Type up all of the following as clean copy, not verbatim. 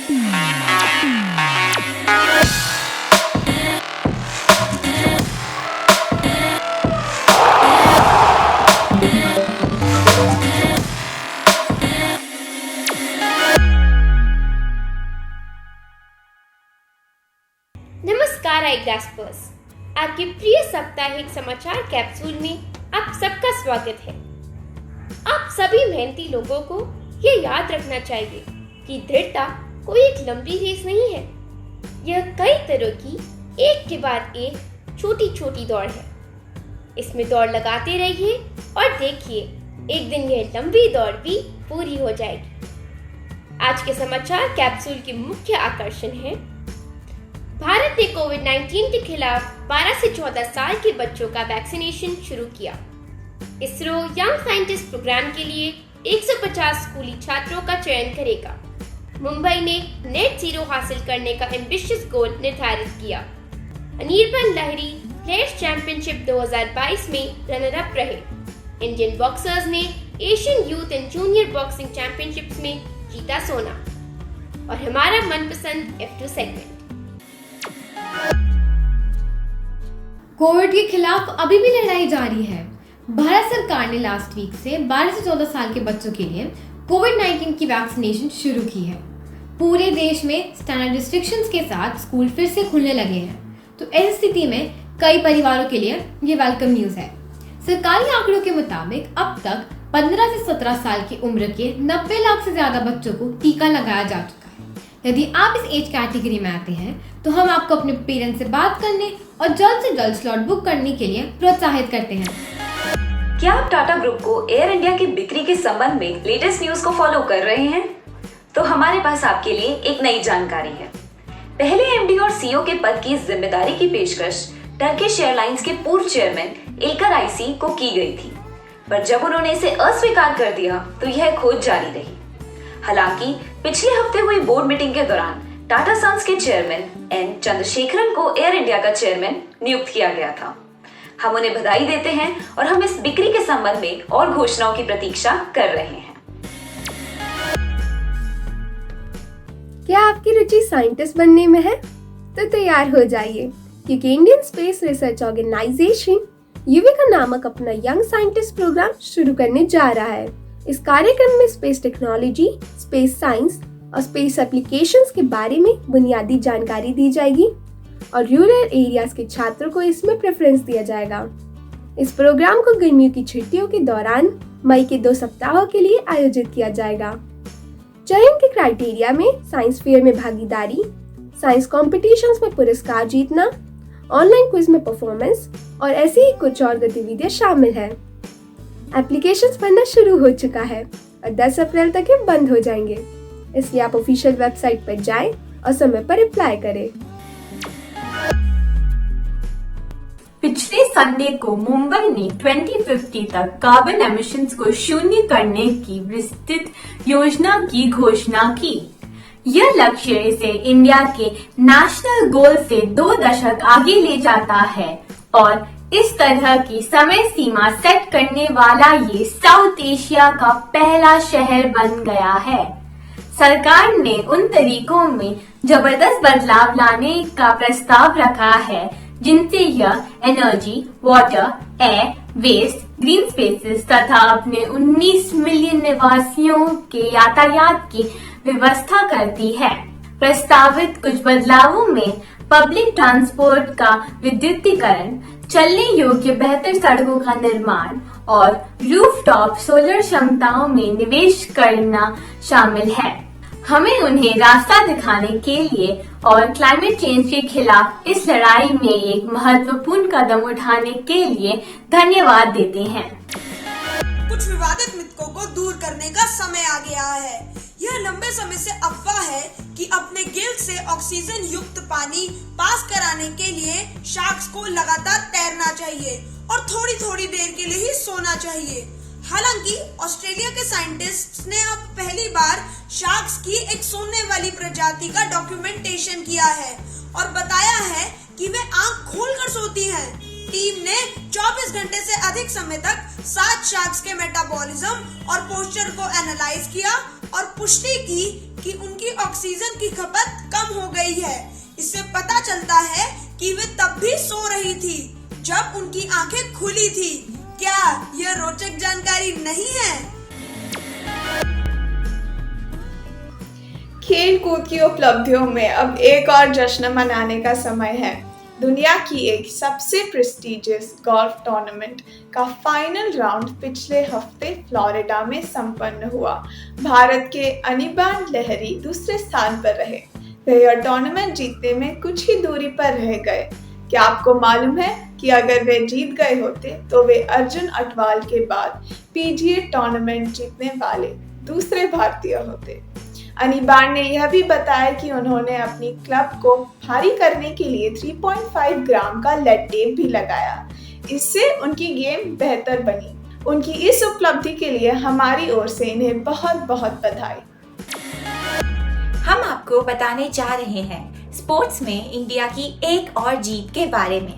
नमस्कार आई ग्रास्पर्स, आपके प्रिय साप्ताहिक समाचार कैप्सूल में आप सबका स्वागत है। आप सभी मेहनती लोगों को ये याद रखना चाहिए कि दृढ़ता कोई एक लंबी रेस नहीं है, यह कई तरह की एक के बाद एक छोटी छोटी दौड़ है। इसमें दौड़ लगाते रहिए और देखिए एक दिन यह लंबी दौड़ भी पूरी हो जाएगी। आज के समाचार कैप्सूल के मुख्य आकर्षण है, भारत ने कोविड-19 के खिलाफ 12 से 14 साल के बच्चों का वैक्सीनेशन शुरू किया। इसरो यंग साइंटिस्ट प्रोग्राम के लिए 150 स्कूली छात्रों का चयन करेगा। मुंबई ने नेट जीरो हासिल करने का एम्बिशियस गोल निर्धारित किया। अनिर्बन लहरी प्लेयर्स चैंपियनशिप 2022 में रनर अप रहे। इंडियन बॉक्सर्स ने Asian youth and junior boxing championships में जीता सोना। और हमारा मनपसंद F2 सेगमेंट। कोविड के खिलाफ अभी भी लड़ाई जारी है। भारत सरकार ने लास्ट वीक से 12 से 14 साल के बच्चों के लिए कोविड-19 की वैक्सीनेशन शुरू की है। पूरे देश में स्टैंडर्ड रिस्ट्रिक्शंस के साथ स्कूल फिर से खुलने लगे हैं, तो ऐसी स्थिति में कई परिवारों के लिए ये वेलकम न्यूज है। सरकारी आंकड़ों के मुताबिक अब तक 15 से 17 साल की उम्र के 90 लाख से ज्यादा बच्चों को टीका लगाया जा चुका है। यदि आप इस एज कैटेगरी में आते हैं तो हम आपको अपने पेरेंट्स से बात करने और जल्द से जल्द स्लॉट बुक करने के लिए प्रोत्साहित करते हैं। क्या आप टाटा ग्रुप को एयर इंडिया की बिक्री के संबंध में लेटेस्ट न्यूज को फॉलो कर रहे हैं? तो हमारे पास आपके लिए एक नई जानकारी है। पहले एमडी और सीईओ के पद की जिम्मेदारी की पेशकश टर्किश एयरलाइंस के पूर्व चेयरमैन इल्कर आईसी को की गई थी, पर जब उन्होंने इसे अस्वीकार कर दिया तो यह खोज जारी रही। हालांकि पिछले हफ्ते हुई बोर्ड मीटिंग के दौरान टाटा सन्स के चेयरमैन एन चंद्रशेखरन को एयर इंडिया का चेयरमैन नियुक्त किया गया था। हम उन्हें बधाई देते हैं और हम इस बिक्री के संबंध में और घोषणाओं की प्रतीक्षा कर रहे हैं। क्या आपकी रुचि साइंटिस्ट बनने में है? तो तैयार हो जाइए, क्योंकि Indian space research organisation Yuvika नामक अपना यंग साइंटिस्ट प्रोग्राम शुरू करने जा रहा है। इस कार्यक्रम में स्पेस टेक्नोलॉजी, स्पेस साइंस और स्पेस एप्लीकेशंस के बारे में बुनियादी जानकारी दी जाएगी और रूरल एरियाज के छात्रों को इसमें प्रेफरेंस दिया जाएगा। इस प्रोग्राम को गर्मियों की छुट्टियों के दौरान मई के 2 सप्ताहों के लिए आयोजित किया जाएगा। चयन के क्राइटेरिया में साइंस फेयर में भागीदारी, साइंस कॉम्पिटिशन्स में पुरस्कार जीतना, ऑनलाइन क्विज में परफॉर्मेंस और ऐसी ही कुछ और गतिविधियां शामिल है। एप्लीकेशंस बनना शुरू हो चुका है और 10 अप्रैल तक ये बंद हो जाएंगे, इसलिए आप ऑफिशियल वेबसाइट पर जाएं और समय पर अप्लाई करें। पिछले संडे को मुंबई ने 2050 तक कार्बन एमिशंस को शून्य करने की विस्तृत योजना की घोषणा की। यह लक्ष्य इसे इंडिया के नेशनल गोल से 2 दशक आगे ले जाता है और इस तरह की समय सीमा सेट करने वाला ये साउथ एशिया का पहला शहर बन गया है। सरकार ने उन तरीकों में जबरदस्त बदलाव लाने का प्रस्ताव रखा है जिनसे यह energy, water, air, waste, green spaces तथा अपने 19 मिलियन निवासियों के यातायात की व्यवस्था करती है। प्रस्तावित कुछ बदलावों में पब्लिक ट्रांसपोर्ट का विद्युतीकरण, चलने योग्य बेहतर सड़कों का निर्माण और रूफटॉप सोलर क्षमताओं में निवेश करना शामिल है। हमें उन्हें रास्ता दिखाने के लिए और क्लाइमेट चेंज के खिलाफ इस लड़ाई में एक महत्वपूर्ण कदम उठाने के लिए धन्यवाद देते हैं। कुछ विवादित मिथकों को दूर करने का समय आ गया है। यह लंबे समय से अफवाह है कि अपने गिल्ट से ऑक्सीजन युक्त पानी पास कराने के लिए शार्क्स को लगातार तैरना चाहिए और थोड़ी थोड़ी देर के लिए ही सोना चाहिए। हालांकि ऑस्ट्रेलिया के साइंटिस्ट्स ने अब पहली बार शार्क्स की एक सोने वाली प्रजाति का डॉक्यूमेंटेशन किया है और बताया है कि वे आंख खोलकर सोती हैं। टीम ने 24 घंटे से अधिक समय तक 7 शार्क्स के मेटाबॉलिज्म और पोस्चर को एनालाइज किया और पुष्टि की कि उनकी ऑक्सीजन की खपत कम हो गई है। इससे पता चलता है कि वे तब भी सो रही थी जब उनकी आंखें खुली थी। क्या यह रोचक जानकारी नहीं है? खेल कूद की उपलब्धियों में अब एक और जश्न मनाने का समय है। दुनिया की एक सबसे प्रेस्टिजियस गोल्फ टूर्नामेंट का फाइनल राउंड पिछले हफ्ते फ्लोरिडा में संपन्न हुआ। भारत के अनिबान लहरी दूसरे स्थान पर रहे। वे यह टूर्नामेंट जीतने में कुछ ही दूरी पर रह गए। क्या आपको मालूम है कि अगर वे जीत गए होते तो वे अर्जुन अटवाल के बाद पीजीए टूर्नामेंट जीतने वाले दूसरे भारतीय होते। अनिबान ने यह भी बताया कि उन्होंने अपनी क्लब को भारी करने के लिए 3.5 ग्राम का लेड टेप भी लगाया। इससे उनकी गेम बेहतर बनी। उनकी इस उपलब्धि के लिए हमारी ओर से इन्हें बहुत बहुत बधाई। हम आपको बताने जा रहे हैं स्पोर्ट्स में इंडिया की एक और जीत के बारे में।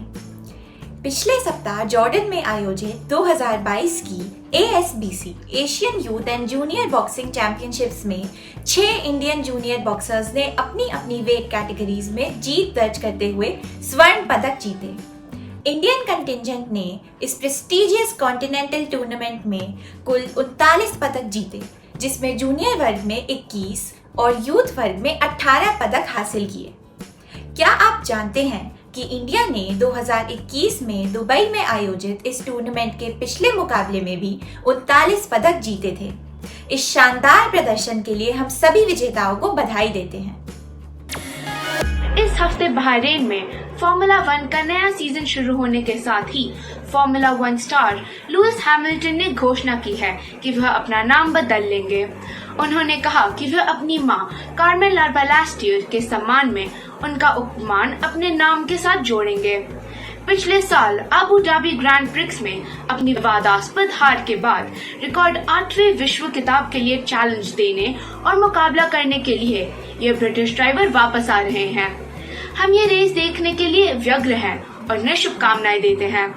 पिछले सप्ताह जॉर्डन में आयोजित 2022 की ASBC Asian youth and junior boxing championships में 6 इंडियन जूनियर बॉक्सर्स ने अपनी अपनी वेट कैटेगरीज में जीत दर्ज करते हुए स्वर्ण पदक जीते। इंडियन कंटिंजेंट ने इस प्रेस्टिजियस कॉन्टिनेंटल टूर्नामेंट में कुल 39 पदक जीते, जिसमें जूनियर वर्ग में 21 और यूथ वर्ग में 18 पदक हासिल किए। क्या आप जानते हैं कि इंडिया ने 2021 में दुबई में आयोजित इस टूर्नामेंट के पिछले मुकाबले में भी 39 पदक जीते थे। इस शानदार प्रदर्शन के लिए हम सभी विजेताओं को बधाई देते हैं। इस हफ्ते बहरीन में फॉर्मूला 1 का नया सीजन शुरू होने के साथ ही फॉर्मूला 1 स्टार लुइस हैमिल्टन ने घोषणा की है कि वह अपना नाम बदल लेंगे। उन्होंने कहा कि वह अपनी मां कार्मेन लार्बालास्टियर के सम्मान में उनका उपमान अपने नाम के साथ जोड़ेंगे। पिछले साल अबू धाबी ग्रैंड प्रिक्स में अपनी विवादास्पद हार के बाद रिकॉर्ड 8वें विश्व खिताब के लिए चैलेंज देने और मुकाबला करने के लिए ये ब्रिटिश ड्राइवर वापस आ रहे हैं। हम ये रेस देखने के लिए व्यग्र हैं और उन्हें शुभकामनाएं देते हैं।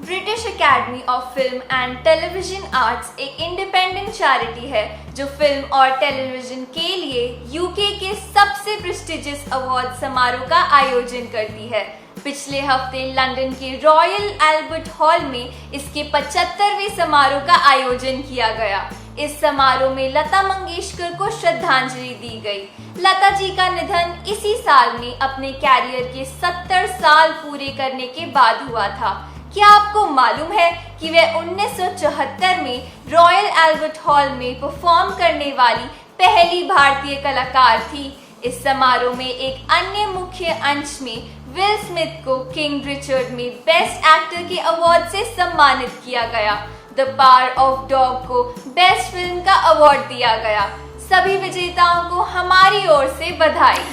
British academy of film and television arts एक इंडिपेंडेंट चैरिटी है जो फिल्म और टेलीविजन के लिए यूके के सबसे प्रेस्टिजियस अवार्ड समारोह का आयोजन करती है। पिछले हफ्ते लंदन के रॉयल एल्बर्ट हॉल में इसके 75वें समारोह का आयोजन किया गया। इस समारोह में लता मंगेशकर को श्रद्धांजलि दी गई। लता जी का निधन इसी साल में अपने कैरियर के 70 साल पूरे करने के बाद हुआ था। क्या आपको मालूम है कि वे 1974 में रॉयल एल्बर्ट हॉल में परफॉर्म करने वाली पहली भारतीय कलाकार थी। इस समारोह में एक अन्य मुख्य अंश में विल स्मिथ को किंग रिचर्ड में बेस्ट एक्टर के अवार्ड से सम्मानित किया गया। द पावर ऑफ डॉग को बेस्ट फिल्म का अवार्ड दिया गया। सभी विजेताओं को हमारी ओर से बधाई।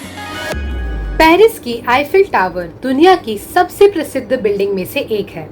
पेरिस की आईफिल टावर दुनिया की सबसे प्रसिद्ध बिल्डिंग में से एक है।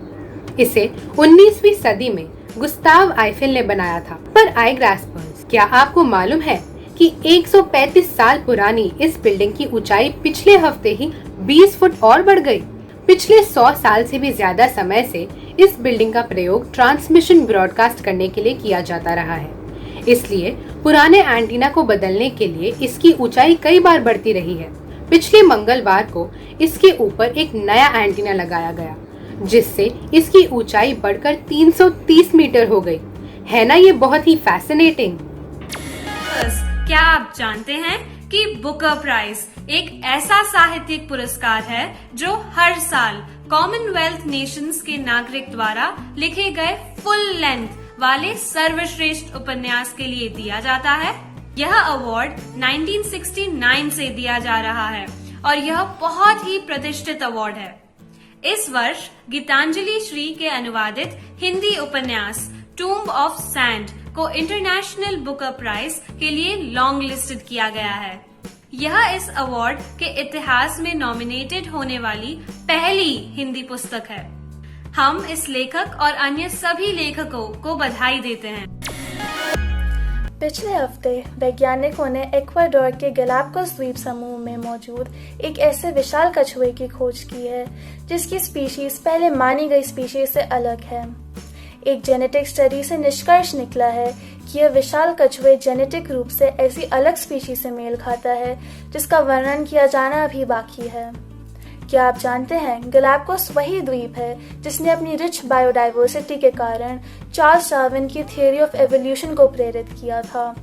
इसे 19वीं सदी में गुस्ताव आईफिल ने बनाया था। पर आई ग्रास्पर्स, क्या आपको मालूम है कि 135 साल पुरानी इस बिल्डिंग की ऊंचाई पिछले हफ्ते ही 20 फुट और बढ़ गई। पिछले 100 साल से भी ज्यादा समय से इस बिल्डिंग का प्रयोग ट्रांसमिशन ब्रॉडकास्ट करने के लिए किया जाता रहा है। इसलिए पुराने एंटीना को बदलने के लिए इसकी ऊंचाई कई बार बढ़ती रही है। पिछले मंगलवार को इसके ऊपर एक नया एंटीना लगाया गया, जिससे इसकी ऊंचाई बढ़कर 330 मीटर हो गई। है ना ये बहुत ही फैसिनेटिंग। क्या आप जानते हैं कि बुकर प्राइज एक ऐसा साहित्यिक पुरस्कार है जो हर साल कॉमनवेल्थ नेशंस के नागरिक द्वारा लिखे गए फुल लेंथ वाले सर्वश्रेष्ठ उपन्यास के लिए दिया जाता है। यह अवार्ड 1969 से दिया जा रहा है और यह बहुत ही प्रतिष्ठित अवार्ड है। इस वर्ष गीतांजलि श्री के अनुवादित हिंदी उपन्यास टूम्ब ऑफ सैंड को इंटरनेशनल बुकर प्राइज के लिए लॉन्ग लिस्टेड किया गया है। यह इस अवार्ड के इतिहास में नॉमिनेटेड होने वाली पहली हिंदी पुस्तक है। हम इस लेखक और अन्य सभी लेखकों को बधाई देते हैं। पिछले हफ्ते वैज्ञानिकों ने इक्वाडोर के गैलापागोस द्वीप समूह में मौजूद एक ऐसे विशाल कछुए की खोज की है जिसकी स्पीशीज पहले मानी गई स्पीशीज से अलग है। एक जेनेटिक स्टडी से निष्कर्ष निकला है कि यह विशाल कछुए जेनेटिक रूप से ऐसी अलग स्पीशीज से मेल खाता है जिसका वर्णन किया जाना अभी बाकी है। क्या आप जानते हैं गैलापागोस वही द्वीप है जिसने अपनी रिच बायोडाइवर्सिटी के कारण चार्ल्स डार्विन की थ्योरी ऑफ एवोल्यूशन को प्रेरित किया था।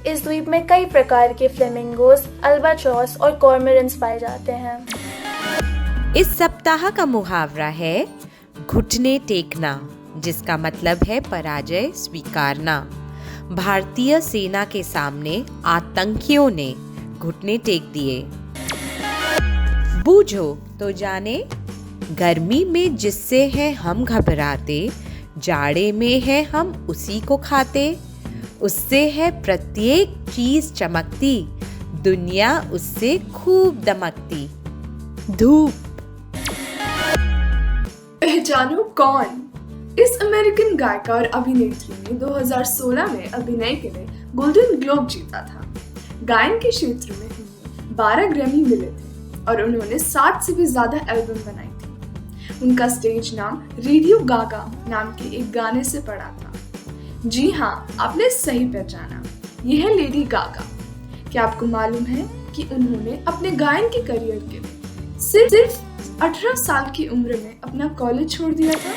इस द्वीप में कई प्रकार के फ्लेमिंगोस, अल्बाट्रॉस और कॉर्मोरेंट्स पाए जाते हैं। इस सप्ताह का मुहावरा है घुटने टेकना, जिसका मतलब है पराजय स्वीकारना। भारतीय सेना के सामने आतंकियों ने घुटने टेक दिए। बूझो तो जाने, गर्मी में जिससे है हम घबराते, जाड़े में है हम उसी को खाते। उससे है प्रत्येक चीज चमकती, दुनिया उससे खूब दमकती। धूप। पहचानो कौन? इस अमेरिकन गायिका और अभिनेत्री ने 2016 में अभिनय के लिए गोल्डन ग्लोब जीता था। गायन के क्षेत्र में उन्हें 12 ग्रैमी मिले थे और उन्होंने 7 से भी ज्यादा एल्बम बनाई थी। उनका स्टेज नाम रेडियो गागा नाम के एक गाने से पड़ा था। जी हाँ, आपने सही पहचाना, ये है लेडी गागा। क्या आपको मालूम है कि उन्होंने अपने गायन के करियर के लिए सिर्फ 18 साल की उम्र में अपना कॉलेज छोड़ दिया था?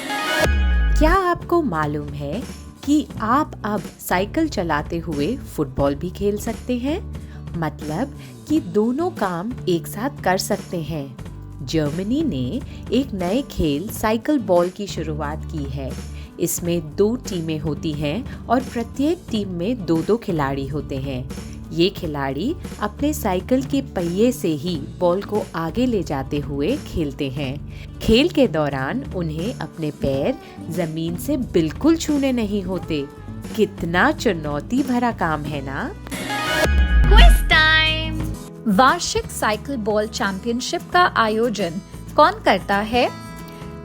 क्या आपको मालूम है कि आप अब साइकिल चलाते हुए फुटबॉल भी खेल सकते हैं? मतलब कि दोनों काम एक साथ कर सकते हैं। जर्मनी ने एक नए खेल साइकिल बॉल की शुरुआत की है। इसमें 2 टीमें होती हैं और प्रत्येक टीम में 2-2 खिलाड़ी होते हैं। ये खिलाड़ी अपने साइकिल के पहिए से ही बॉल को आगे ले जाते हुए खेलते हैं। खेल के दौरान उन्हें अपने पैर जमीन से बिल्कुल छूने नहीं होते। कितना चुनौती भरा काम है ना? Quiz time. वार्षिक साइकिल बॉल चैंपियनशिप का आयोजन कौन करता है?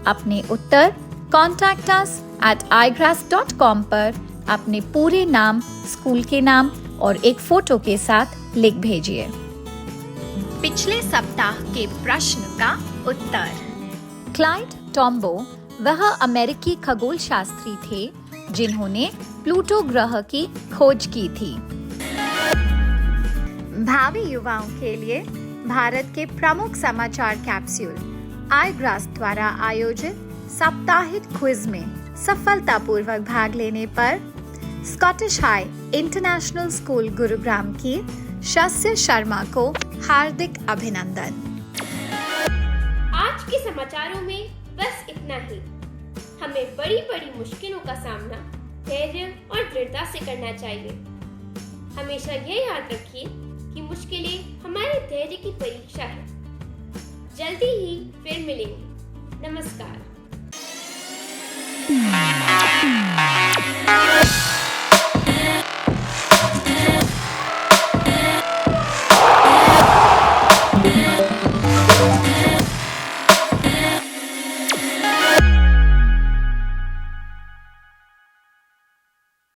अपने उत्तर कॉन्टैक्ट अस @igrass.com पर अपने पूरे नाम, स्कूल के नाम और एक फोटो के साथ लिख भेजिए। पिछले सप्ताह के प्रश्न का उत्तर। क्लाइड टॉम्बो वह अमेरिकी खगोल शास्त्री थे जिन्होंने प्लूटो ग्रह की खोज की थी। भावी युवाओं के लिए भारत के प्रमुख समाचार कैप्सूल आईग्रास द्वारा आयोजित साप्ताहिक क्विज में सफलतापूर्वक भाग लेने पर Scottish high international school Gurugram की शस्य शर्मा को हार्दिक अभिनंदन। आज के समाचारों में बस इतना ही। हमें बड़ी बड़ी मुश्किलों का सामना धैर्य और दृढ़ता से करना चाहिए। हमेशा ये याद रखिए कि मुश्किलें हमारे धैर्य की परीक्षा है। जल्दी ही फिर मिलेंगे। नमस्कार।